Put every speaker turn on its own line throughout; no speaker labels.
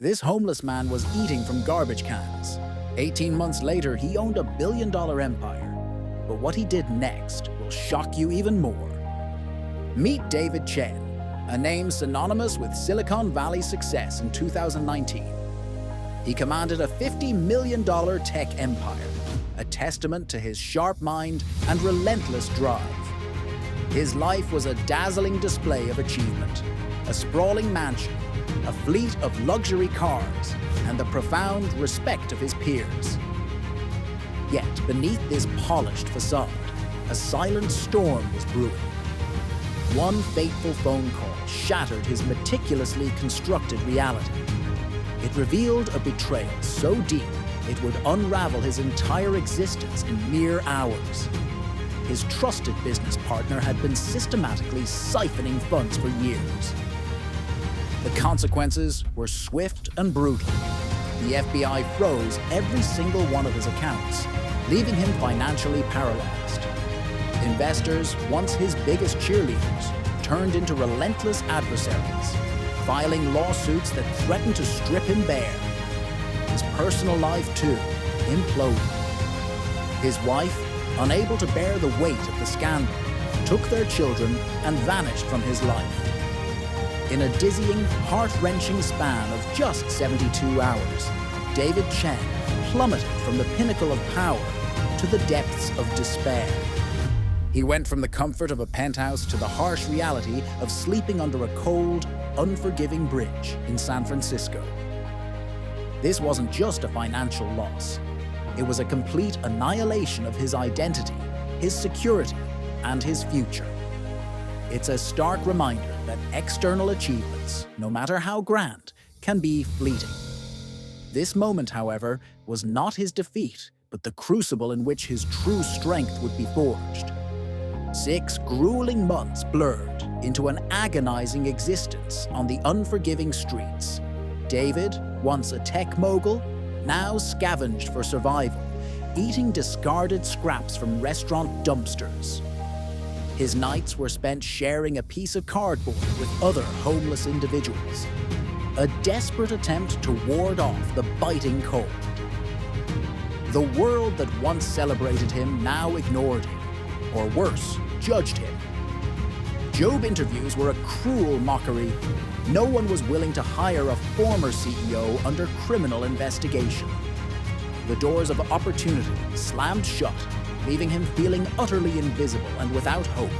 This homeless man was eating from garbage cans. 18 months later, he owned a billion-dollar empire. But what he did next will shock you even more. Meet David Chen, a name synonymous with Silicon Valley's success in 2019. He commanded a $50 million tech empire, a testament to his sharp mind and relentless drive. His life was a dazzling display of achievement, a sprawling mansion, a fleet of luxury cars, and the profound respect of his peers. Yet, beneath this polished facade, a silent storm was brewing. One fateful phone call shattered his meticulously constructed reality. It revealed a betrayal so deep it would unravel his entire existence in mere hours. His trusted business partner had been systematically siphoning funds for years. The consequences were swift and brutal. The FBI froze every single one of his accounts, leaving him financially paralyzed. Investors, once his biggest cheerleaders, turned into relentless adversaries, filing lawsuits that threatened to strip him bare. His personal life, too, imploded. His wife, unable to bear the weight of the scandal, took their children and vanished from his life. In a dizzying, heart-wrenching span of just 72 hours, David Chen plummeted from the pinnacle of power to the depths of despair. He went from the comfort of a penthouse to the harsh reality of sleeping under a cold, unforgiving bridge in San Francisco. This wasn't just a financial loss. It was a complete annihilation of his identity, his security, and his future. It's a stark reminder that external achievements, no matter how grand, can be fleeting. This moment, however, was not his defeat, but the crucible in which his true strength would be forged. 6 grueling months blurred into an agonizing existence on the unforgiving streets. David, once a tech mogul, now scavenged for survival, eating discarded scraps from restaurant dumpsters. His nights were spent sharing a piece of cardboard with other homeless individuals, a desperate attempt to ward off the biting cold. The world that once celebrated him now ignored him, or worse, judged him. Job interviews were a cruel mockery. No one was willing to hire a former CEO under criminal investigation. The doors of opportunity slammed shut, leaving him feeling utterly invisible and without hope.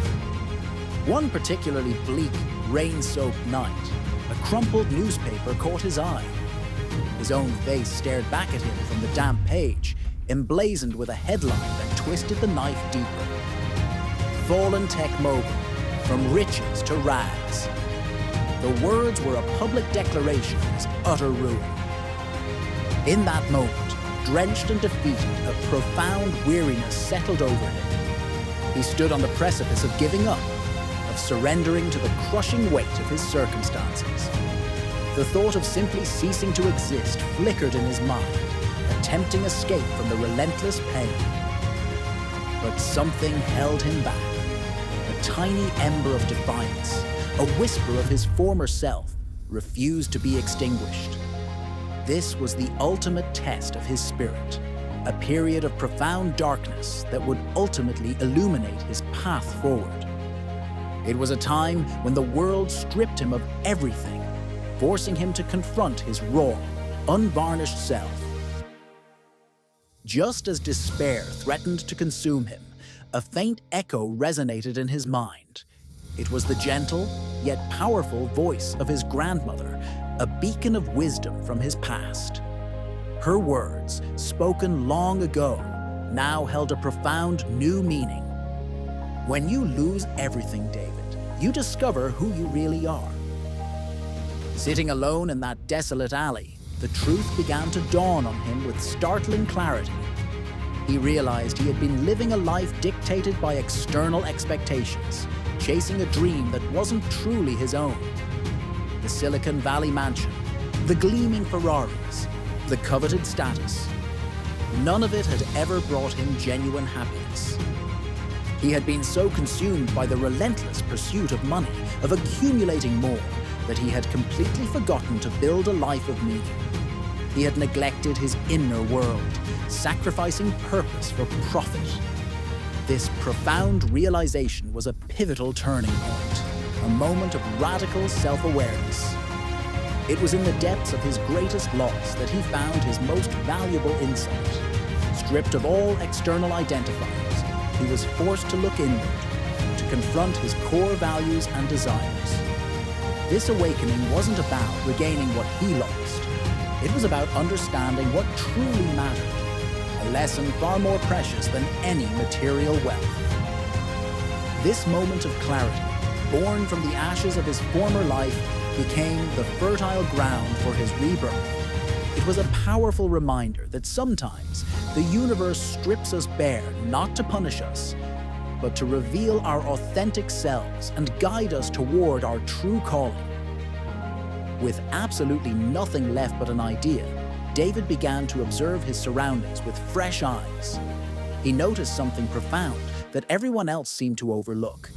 One particularly bleak, rain-soaked night, a crumpled newspaper caught his eye. His own face stared back at him from the damp page, emblazoned with a headline that twisted the knife deeper. Fallen tech mogul, from riches to rags. The words were a public declaration of his utter ruin. In that moment, drenched and defeated, a profound weariness settled over him. He stood on the precipice of giving up, of surrendering to the crushing weight of his circumstances. The thought of simply ceasing to exist flickered in his mind, a tempting escape from the relentless pain. But something held him back. A tiny ember of defiance, a whisper of his former self, refused to be extinguished. This was the ultimate test of his spirit, a period of profound darkness that would ultimately illuminate his path forward. It was a time when the world stripped him of everything, forcing him to confront his raw, unvarnished self. Just as despair threatened to consume him, a faint echo resonated in his mind. It was the gentle, yet powerful voice of his grandmother, a beacon of wisdom from his past. Her words, spoken long ago, now held a profound new meaning. When you lose everything, David, you discover who you really are. Sitting alone in that desolate alley, the truth began to dawn on him with startling clarity. He realized he had been living a life dictated by external expectations, chasing a dream that wasn't truly his own. The Silicon Valley mansion, the gleaming Ferraris, the coveted status. None of it had ever brought him genuine happiness. He had been so consumed by the relentless pursuit of money, of accumulating more, that he had completely forgotten to build a life of meaning. He had neglected his inner world, sacrificing purpose for profit. This profound realization was a pivotal turning point, a moment of radical self-awareness. It was in the depths of his greatest loss that he found his most valuable insight. Stripped of all external identifiers, he was forced to look inward, to confront his core values and desires. This awakening wasn't about regaining what he lost. It was about understanding what truly mattered, a lesson far more precious than any material wealth. This moment of clarity, born from the ashes of his former life, became the fertile ground for his rebirth. It was a powerful reminder that sometimes the universe strips us bare not to punish us, but to reveal our authentic selves and guide us toward our true calling. With absolutely nothing left but an idea, David began to observe his surroundings with fresh eyes. He noticed something profound that everyone else seemed to overlook.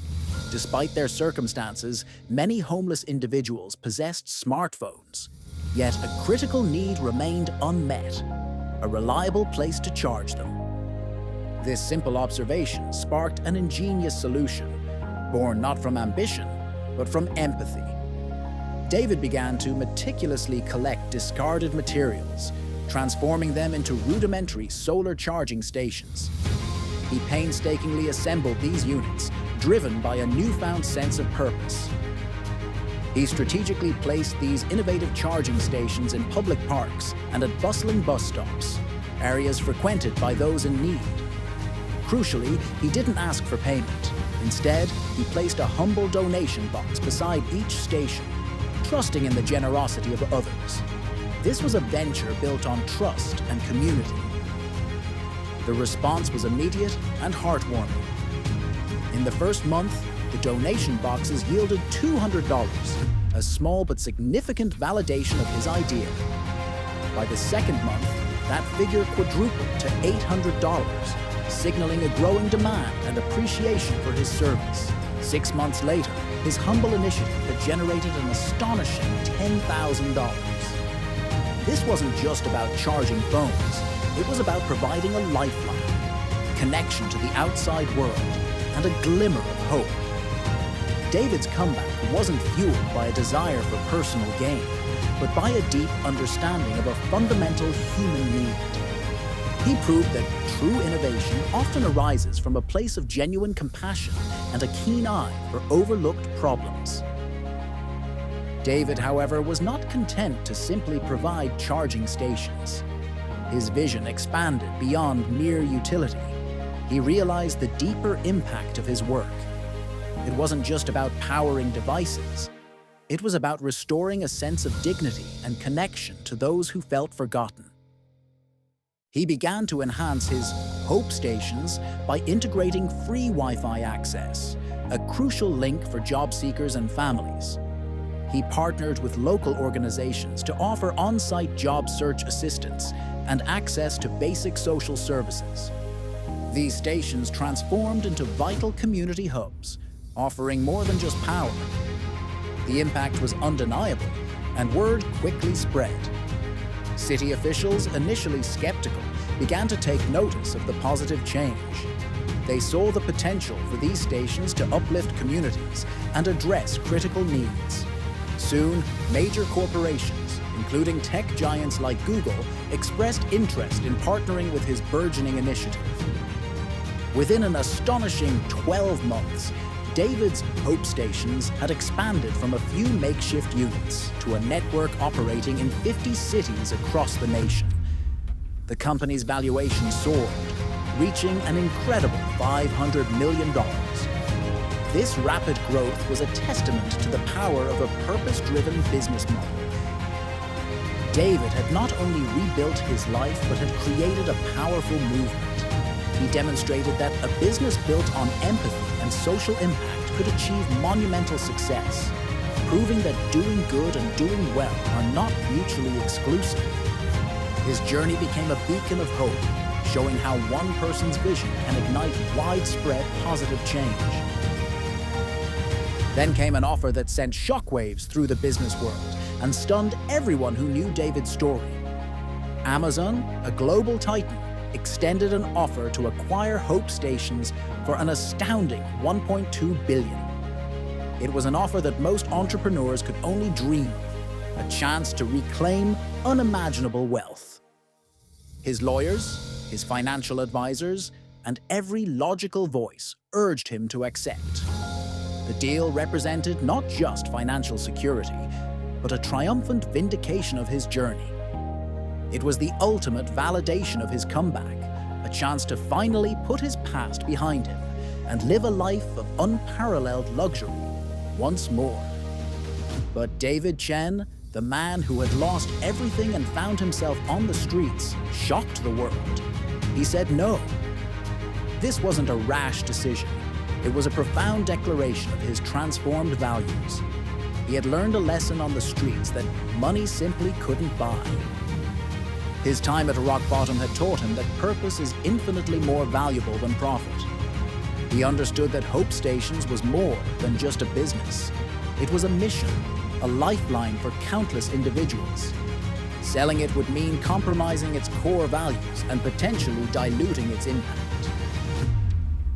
Despite their circumstances, many homeless individuals possessed smartphones. Yet a critical need remained unmet, a reliable place to charge them. This simple observation sparked an ingenious solution, born not from ambition, but from empathy. David began to meticulously collect discarded materials, transforming them into rudimentary solar charging stations. He painstakingly assembled these units, driven by a newfound sense of purpose. He strategically placed these innovative charging stations in public parks and at bustling bus stops, areas frequented by those in need. Crucially, he didn't ask for payment. Instead, he placed a humble donation box beside each station, trusting in the generosity of others. This was a venture built on trust and community. The response was immediate and heartwarming. In the first month, the donation boxes yielded $200, a small but significant validation of his idea. By the second month, that figure quadrupled to $800, signaling a growing demand and appreciation for his service. 6 months later, his humble initiative had generated an astonishing $10,000. This wasn't just about charging phones. It was about providing a lifeline, connection to the outside world, and a glimmer of hope. David's comeback wasn't fueled by a desire for personal gain, but by a deep understanding of a fundamental human need. He proved that true innovation often arises from a place of genuine compassion and a keen eye for overlooked problems. David, however, was not content to simply provide charging stations. His vision expanded beyond mere utility. He realized the deeper impact of his work. It wasn't just about powering devices. It was about restoring a sense of dignity and connection to those who felt forgotten. He began to enhance his Hope stations by integrating free Wi-Fi access, a crucial link for job seekers and families. He partnered with local organizations to offer on-site job search assistance and access to basic social services. These stations transformed into vital community hubs, offering more than just power. The impact was undeniable, and word quickly spread. City officials, initially skeptical, began to take notice of the positive change. They saw the potential for these stations to uplift communities and address critical needs. Soon, major corporations, including tech giants like Google, expressed interest in partnering with his burgeoning initiative. Within an astonishing 12 months, David's Hope stations had expanded from a few makeshift units to a network operating in 50 cities across the nation. The company's valuation soared, reaching an incredible $500 million. This rapid growth was a testament to the power of a purpose-driven business model. David had not only rebuilt his life, but had created a powerful movement. He demonstrated that a business built on empathy and social impact could achieve monumental success, proving that doing good and doing well are not mutually exclusive. His journey became a beacon of hope, showing how one person's vision can ignite widespread positive change. Then came an offer that sent shockwaves through the business world and stunned everyone who knew David's story. Amazon, a global titan, extended an offer to acquire Hope Stations for an astounding $1.2 billion. It was an offer that most entrepreneurs could only dream of, a chance to reclaim unimaginable wealth. His lawyers, his financial advisors, and every logical voice urged him to accept. The deal represented not just financial security, but a triumphant vindication of his journey. It was the ultimate validation of his comeback, a chance to finally put his past behind him and live a life of unparalleled luxury once more. But David Chen, the man who had lost everything and found himself on the streets, shocked the world. He said no. This wasn't a rash decision. It was a profound declaration of his transformed values. He had learned a lesson on the streets that money simply couldn't buy. His time at rock bottom had taught him that purpose is infinitely more valuable than profit. He understood that Hope Stations was more than just a business. It was a mission, a lifeline for countless individuals. Selling it would mean compromising its core values and potentially diluting its impact.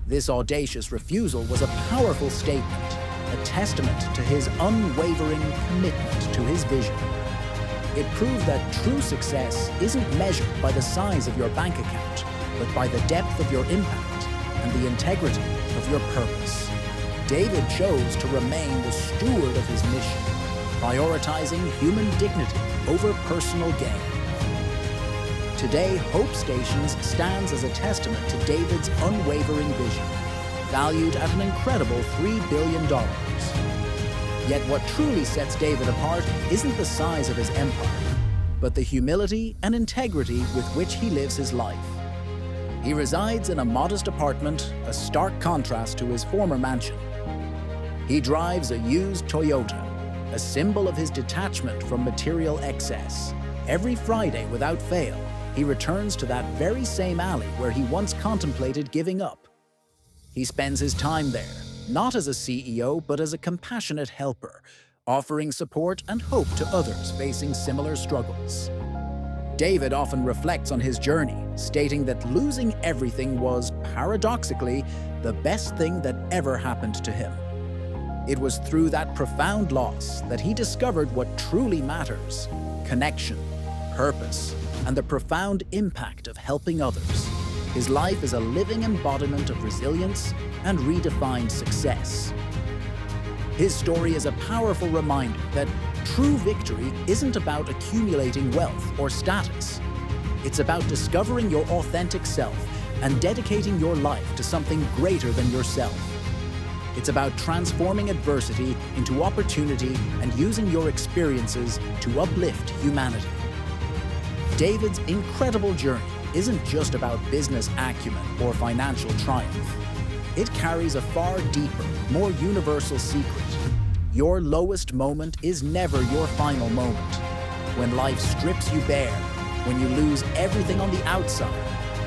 This audacious refusal was a powerful statement, a testament to his unwavering commitment to his vision. It proved that true success isn't measured by the size of your bank account, but by the depth of your impact and the integrity of your purpose. David chose to remain the steward of his mission, prioritizing human dignity over personal gain. Today, Hope Stations stands as a testament to David's unwavering vision, valued at an incredible $3 billion. Yet what truly sets David apart isn't the size of his empire, but the humility and integrity with which he lives his life. He resides in a modest apartment, a stark contrast to his former mansion. He drives a used Toyota, a symbol of his detachment from material excess. Every Friday, without fail, he returns to that very same alley where he once contemplated giving up. He spends his time there, not as a CEO, but as a compassionate helper, offering support and hope to others facing similar struggles. David often reflects on his journey, stating that losing everything was, paradoxically, the best thing that ever happened to him. It was through that profound loss that he discovered what truly matters: connection, purpose, and the profound impact of helping others. His life is a living embodiment of resilience and redefined success. His story is a powerful reminder that true victory isn't about accumulating wealth or status. It's about discovering your authentic self and dedicating your life to something greater than yourself. It's about transforming adversity into opportunity and using your experiences to uplift humanity. David's incredible journey isn't just about business acumen or financial triumph. It carries a far deeper, more universal secret. Your lowest moment is never your final moment. When life strips you bare, when you lose everything on the outside,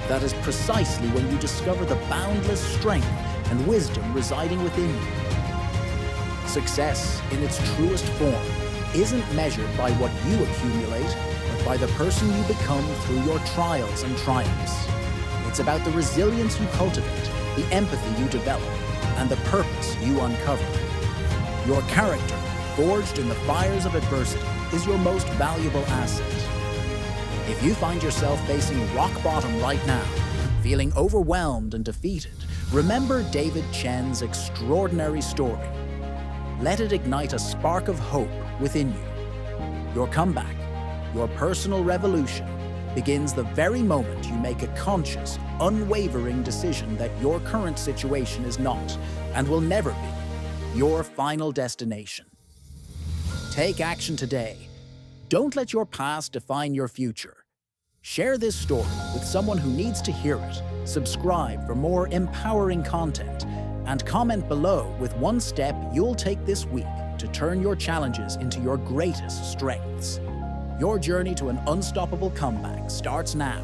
that is precisely when you discover the boundless strength and wisdom residing within you. Success, in its truest form, isn't measured by what you accumulate, but by the person you become through your trials and triumphs. It's about the resilience you cultivate, the empathy you develop, and the purpose you uncover. Your character, forged in the fires of adversity, is your most valuable asset. If you find yourself facing rock bottom right now, feeling overwhelmed and defeated, remember David Chen's extraordinary story. Let it ignite a spark of hope within you. Your comeback, your personal revolution, begins the very moment you make a conscious, unwavering decision that your current situation is not, and will never be, your final destination. Take action today. Don't let your past define your future. Share this story with someone who needs to hear it. Subscribe for more empowering content, and comment below with one step you'll take this week to turn your challenges into your greatest strengths. Your journey to an unstoppable comeback starts now.